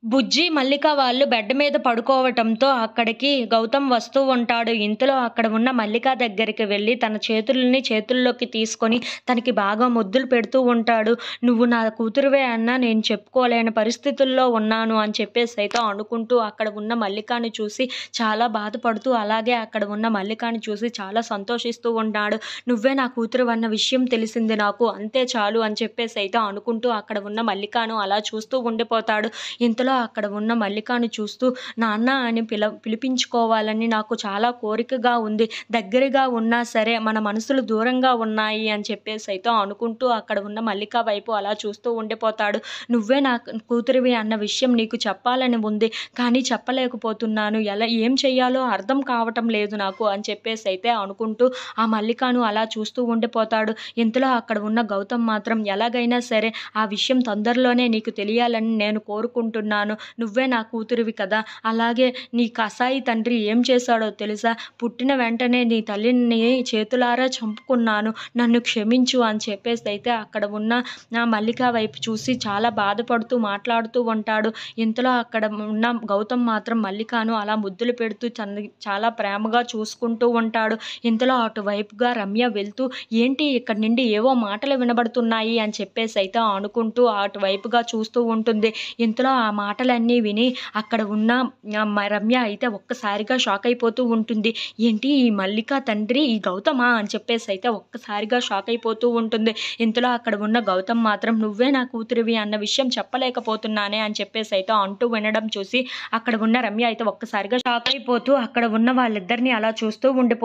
బుజ్జి, మల్లిక వాళ్ళు బెడ్ మీద పడుకోవటంతో అక్కడికి గౌతమ్ వస్తూ ఉంటాడు. ఇంతలో అక్కడ ఉన్న మల్లిక దగ్గరికి వెళ్లి తన చేతుల్ని చేతుల్లోకి తీసుకొని తనకి బాగా ముద్దులు పెడుతూ ఉంటాడు. "నువ్వు నా కూతురివే అన్నా నేను చెప్పుకోలేని పరిస్థితుల్లో ఉన్నాను" అని చెప్పేసైతే అనుకుంటూ అక్కడ ఉన్న మల్లికని చూసి చాలా బాధపడుతూ, అలాగే అక్కడ ఉన్న మల్లికని చూసి చాలా సంతోషిస్తూ ఉంటాడు. "నువ్వే నా కూతురివన్న విషయం తెలిసింది నాకు. అంతే చాలు" అని చెప్పేసైతే అనుకుంటూ అక్కడ ఉన్న మల్లికను అలా చూస్తూ ఉండిపోతాడు. ఇంతలో అక్కడ ఉన్న మల్లికను చూస్తూ నాన్న అని పిలిపించుకోవాలని నాకు చాలా కోరికగా ఉంది. దగ్గరగా ఉన్నా సరే మన మనసులు దూరంగా ఉన్నాయి అని చెప్పేసైతే అనుకుంటూ అక్కడ ఉన్న మల్లిక వైపు అలా చూస్తూ ఉండిపోతాడు. "నువ్వే నా కూతురివి అన్న విషయం నీకు చెప్పాలని ఉంది. కానీ చెప్పలేకపోతున్నాను. ఏం చెయ్యాలో అర్థం కావటం లేదు నాకు" అని చెప్పేసైతే అనుకుంటూ ఆ మల్లికను అలా చూస్తూ ఉండిపోతాడు. ఇంతలో అక్కడ ఉన్న గౌతమ్ మాత్రం ఎలాగైనా సరే ఆ విషయం తొందరలోనే నీకు తెలియాలని నేను కోరుకుంటున్నాను. నువ్వే నా కూతురివి కదా! అలాగే నీ కసాయి తండ్రి ఏం చేశాడో తెలుసా? పుట్టిన వెంటనే నీ తల్లిని చేతులారా చంపుకున్నాను. నన్ను క్షమించు అని చెప్పేసైతే అక్కడ ఉన్న మల్లిక వైపు చూసి చాలా బాధపడుతూ మాట్లాడుతూ ఉంటాడు. ఇంతలో అక్కడ ఉన్న గౌతమ్ మాత్రం మల్లికను అలా ముద్దులు పెడుతూ చాలా ప్రేమగా చూసుకుంటూ ఉంటాడు. ఇంతలో అటువైపుగా రమ్య వెళ్తూ ఏంటి ఇక్కడి నుండి ఏవో మాటలు వినబడుతున్నాయి అని చెప్పేసైతే అనుకుంటూ అటువైపుగా చూస్తూ ఉంటుంది. ఇంతలో ఆ మాటలన్నీ విని అక్కడ ఉన్న రమ్య అయితే ఒక్కసారిగా షాక్ అయిపోతూ ఉంటుంది. ఏంటి ఈ మల్లిక తండ్రి ఈ గౌతమా అని చెప్పేసైతే ఒక్కసారిగా షాక్ అయిపోతూ ఉంటుంది. ఇంతలో అక్కడ ఉన్న గౌతమ్ మాత్రం నువ్వే నా కూతురివి అన్న విషయం చెప్పలేకపోతున్నానే అని చెప్పేసైతే అంటూ వినడం చూసి అక్కడ ఉన్న రమ్య అయితే ఒక్కసారిగా షాక్ అయిపోతూ అక్కడ ఉన్న వాళ్ళిద్దరిని అలా చూస్తూ ఉండిపోతుంది.